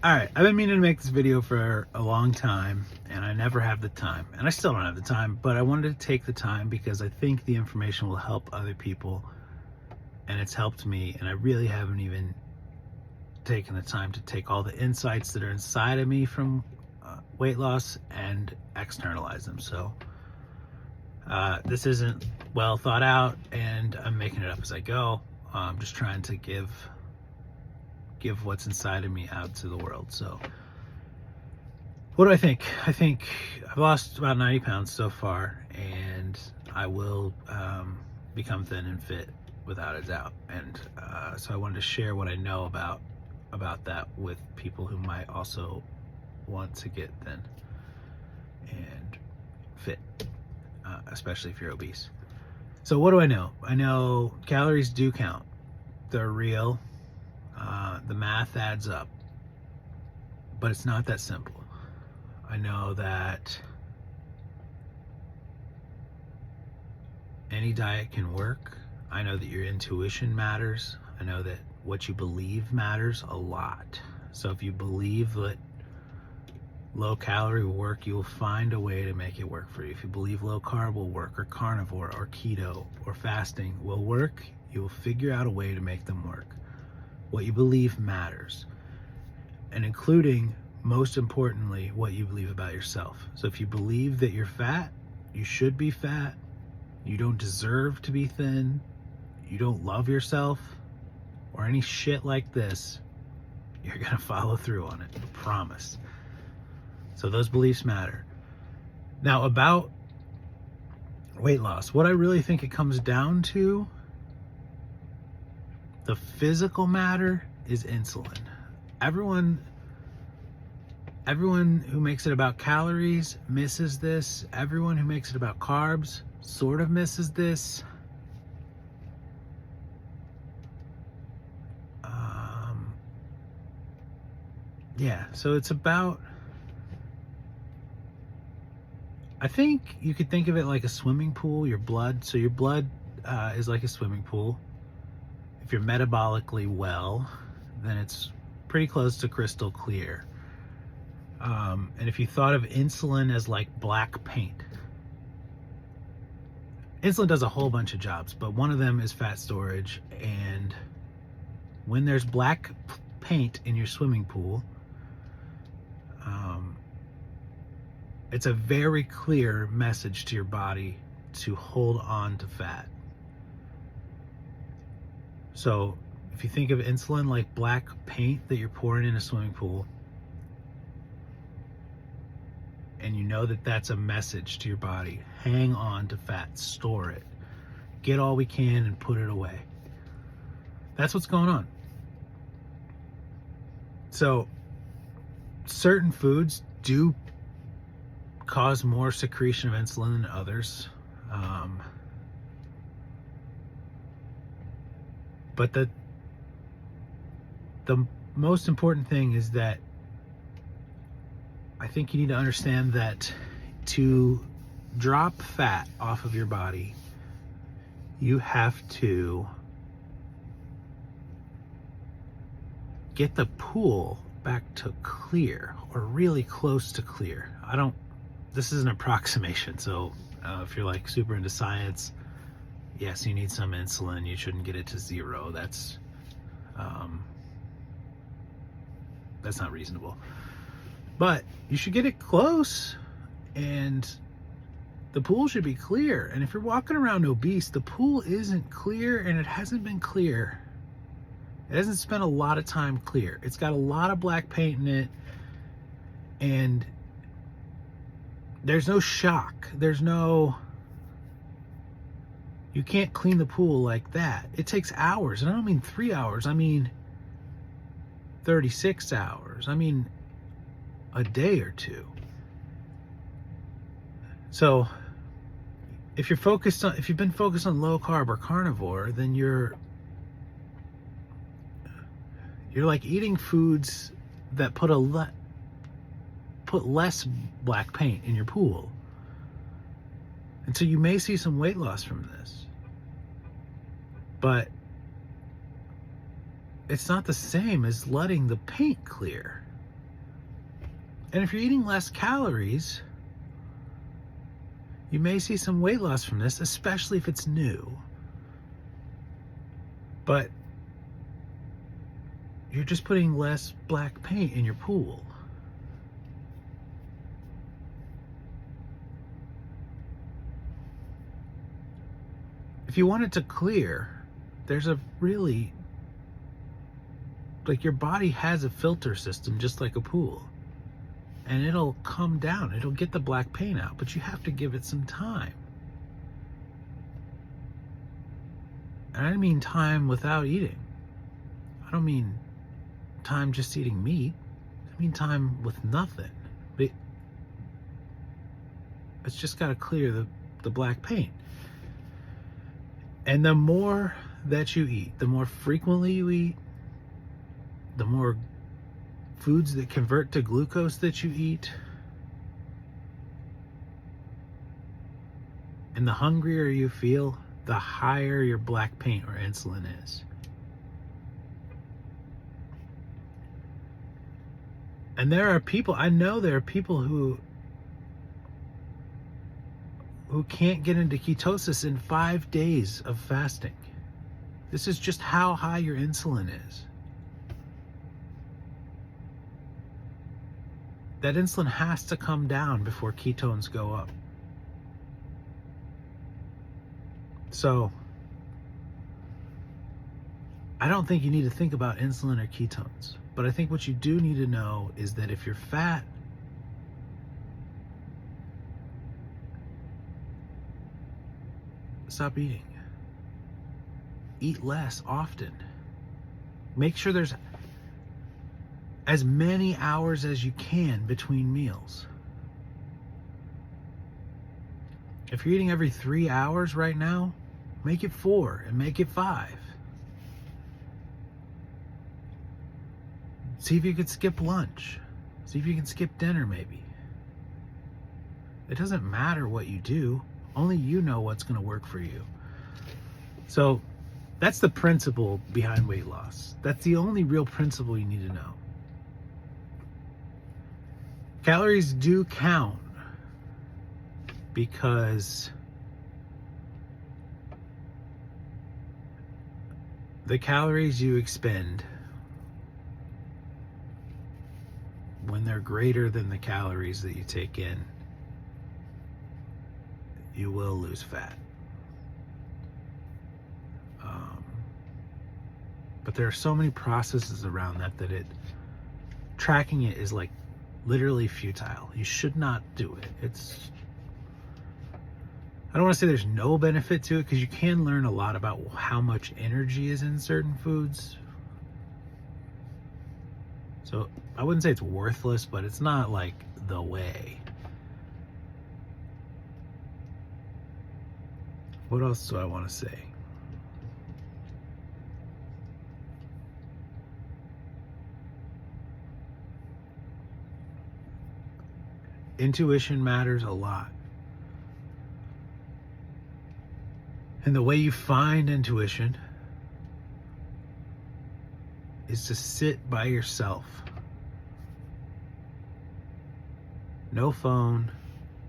Alright, I've been meaning to make this video for a long time, and I never have the time. And I still don't have the time, but I wanted to take the time because I think the information will help other people, and it's helped me, and I really haven't even taken the time to take all the insights that are inside of me from weight loss and externalize them. So this isn't well thought out, and I'm making it up as I go. I'm just trying to give what's inside of me out to the world. So what do I think? I think I've lost about 90 pounds so far, and I will become thin and fit without a doubt. And so I wanted to share what I know about that with people who might also want to get thin and fit, especially if you're obese. So what do I know? I know calories do count. They're real. The math adds up, but it's not that simple. I know that any diet can work. I know that your intuition matters. I know that what you believe matters a lot. So if you believe that low calorie will work, you will find a way to make it work for you. If you believe low carb will work, or carnivore, or keto, or fasting will work, you will figure out a way to make them work. What you believe matters, and including, most importantly, what you believe about yourself. So if you believe that you're fat, you should be fat, you don't deserve to be thin, you don't love yourself, or any shit like this, you're gonna follow through on it, I promise. So those beliefs matter. Now, about weight loss, what I really think it comes down to, the physical matter, is insulin. Everyone who makes it about calories misses this. Everyone who makes it about carbs sort of misses this. Yeah, so it's about, I think you could think of it like a swimming pool, your blood. So your blood is like a swimming pool. If you're metabolically well, then it's pretty close to crystal clear. And if you thought of insulin as like black paint, insulin does a whole bunch of jobs, but one of them is fat storage. And when there's black paint in your swimming pool, it's a very clear message to your body to hold on to fat. So if you think of insulin like black paint that you're pouring in a swimming pool, and you know that that's a message to your body, hang on to fat, store it, get all we can and put it away. That's what's going on. So certain foods do cause more secretion of insulin than others. But the most important thing is that I think you need to understand that to drop fat off of your body, you have to get the pool back to clear, or really close to clear. This is an approximation, so if you're like super into science, yes, you need some insulin. You shouldn't get it to zero. That's not reasonable. But you should get it close, and the pool should be clear. And if you're walking around obese, the pool isn't clear, and it hasn't been clear. It hasn't spent a lot of time clear. It's got a lot of black paint in it, and there's no shock. You can't clean the pool like that. It takes hours, and I don't mean 3 hours. I mean 36 hours. I mean a day or two. So if you've been focused on low carb or carnivore, then you're like eating foods that put less black paint in your pool. And so you may see some weight loss from this. But it's not the same as letting the paint clear. And if you're eating less calories, you may see some weight loss from this, especially if it's new. But you're just putting less black paint in your pool. If you want it to clear, there's a really, like, your body has a filter system just like a pool. And it'll come down. It'll get the black paint out, but you have to give it some time. And I don't mean time without eating. I don't mean time just eating meat. I mean time with nothing. It's just got to clear the black paint. And the more that you eat, the more frequently you eat, the more foods that convert to glucose that you eat, and the hungrier you feel, the higher your black paint or insulin is. And there are people, I know there are people who can't get into ketosis in 5 days of fasting. This is just how high your insulin is. That insulin has to come down before ketones go up. So, I don't think you need to think about insulin or ketones. But I think what you do need to know is that if you're fat, stop eating. Eat less often. Make sure there's as many hours as you can between meals. If you're eating every 3 hours right now, make it 4 and make it 5. See if you could skip lunch. See if you can skip dinner maybe. It doesn't matter what you do. Only you know what's going to work for you. So that's the principle behind weight loss. That's the only real principle you need to know. Calories do count because the calories you expend, when they're greater than the calories that you take in, you will lose fat. But there are so many processes around that tracking it is like literally futile. You should not do it. I don't want to say there's no benefit to it, because you can learn a lot about how much energy is in certain foods. So I wouldn't say it's worthless, but it's not like the way. What else do I want to say? Intuition matters a lot. And the way you find intuition is to sit by yourself. No phone.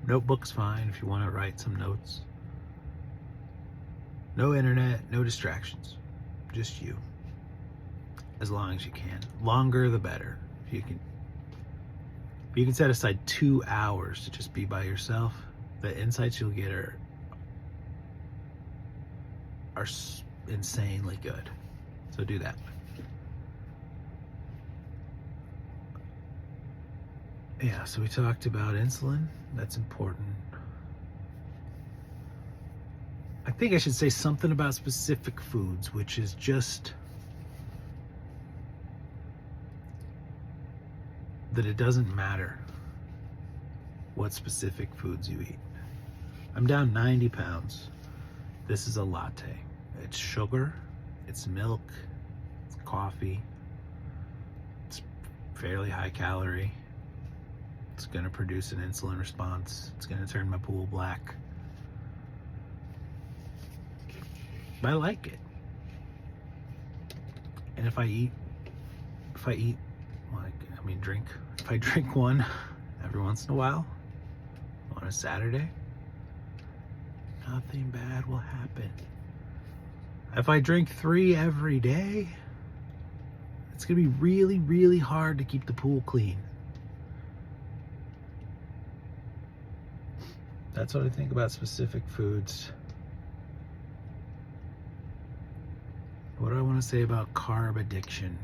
Notebook's fine if you want to write some notes. No internet, no distractions. Just you. As long as you can. Longer the better. If you can set aside 2 hours to just be by yourself. The insights you'll get are insanely good. So do that. Yeah, so we talked about insulin. That's important. I think I should say something about specific foods, which is just that it doesn't matter what specific foods you eat. I'm down 90 pounds. This is a latte. It's sugar, it's milk, it's coffee, it's fairly high calorie. It's gonna produce an insulin response. It's gonna turn my pool black. But I like it. And if I drink one, every once in a while on a Saturday, nothing bad will happen. If I drink 3 every day, it's gonna be really, really hard to keep the pool clean. That's what I think about specific foods. What do I want to say about carb addiction?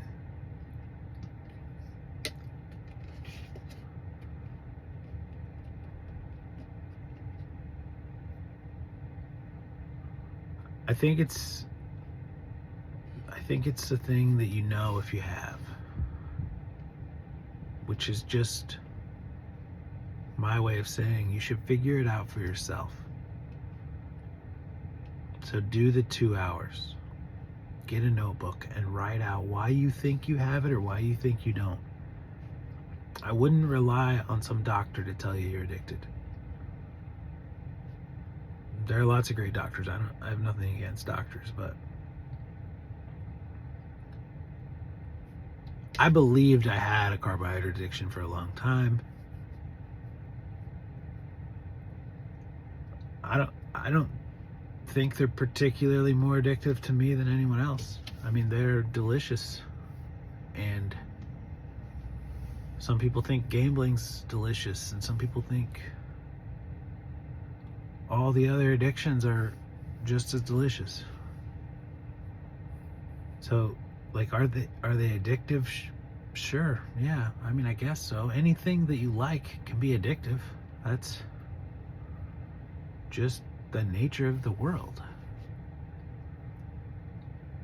I think it's the thing that you know if you have, which is just my way of saying you should figure it out for yourself. So do the 2 hours. Get a notebook and write out why you think you have it or why you think you don't. I wouldn't rely on some doctor to tell you you're addicted. There are lots of great doctors. I have nothing against doctors, but I believed I had a carbohydrate addiction for a long time. I don't think they're particularly more addictive to me than anyone else. I mean, they're delicious, and some people think gambling's delicious, and some people think all the other addictions are just as delicious. So, like, are they addictive? Sure, yeah. I mean, I guess so. Anything that you like can be addictive. That's just the nature of the world.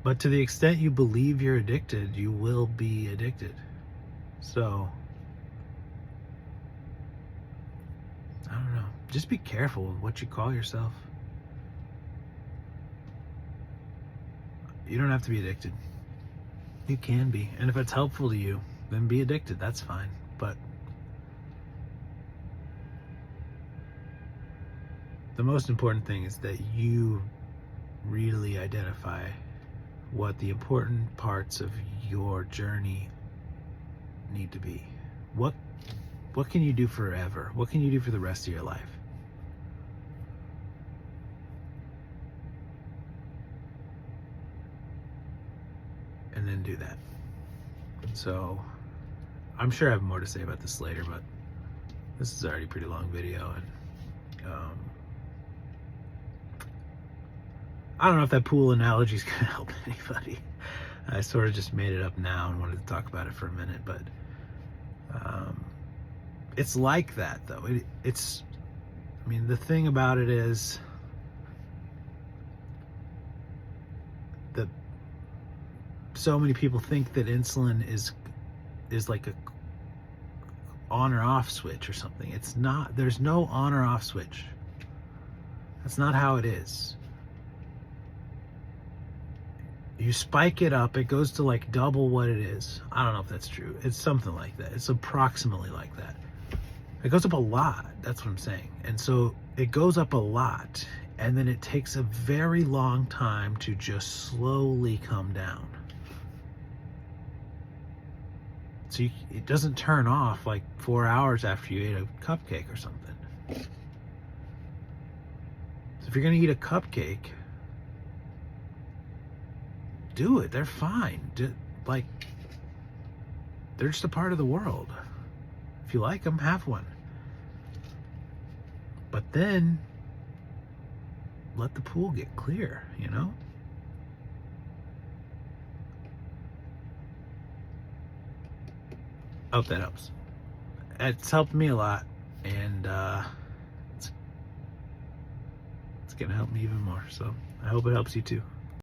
But to the extent you believe you're addicted, you will be addicted. So, I don't know. Just be careful with what you call yourself. You don't have to be addicted. You can be. And if it's helpful to you, then be addicted. That's fine. But the most important thing is that you really identify what the important parts of your journey need to be. What can you do forever? What can you do for the rest of your life? And then do that. So I'm sure I have more to say about this later, but this is already a pretty long video, and I don't know if that pool analogy is going to help anybody. I sort of just made it up now and wanted to talk about it for a minute, but it's like that, though. I mean, the thing about it is that so many people think that insulin is like a on or off switch or something. It's not. There's no on or off switch. That's not how it is. You spike it up, it goes to like double what it is. I don't know if that's true. It's something like that. It's approximately like that. It goes up a lot. That's what I'm saying. And so it goes up a lot, and then it takes a very long time to just slowly come down. So it doesn't turn off like 4 hours after you ate a cupcake or something. So if you're going to eat a cupcake, do it. They're fine. They're just a part of the world. If you like them, have one. But then let the pool get clear, you know? I hope that helps. It's helped me a lot, and it's gonna help me even more. So I hope it helps you too.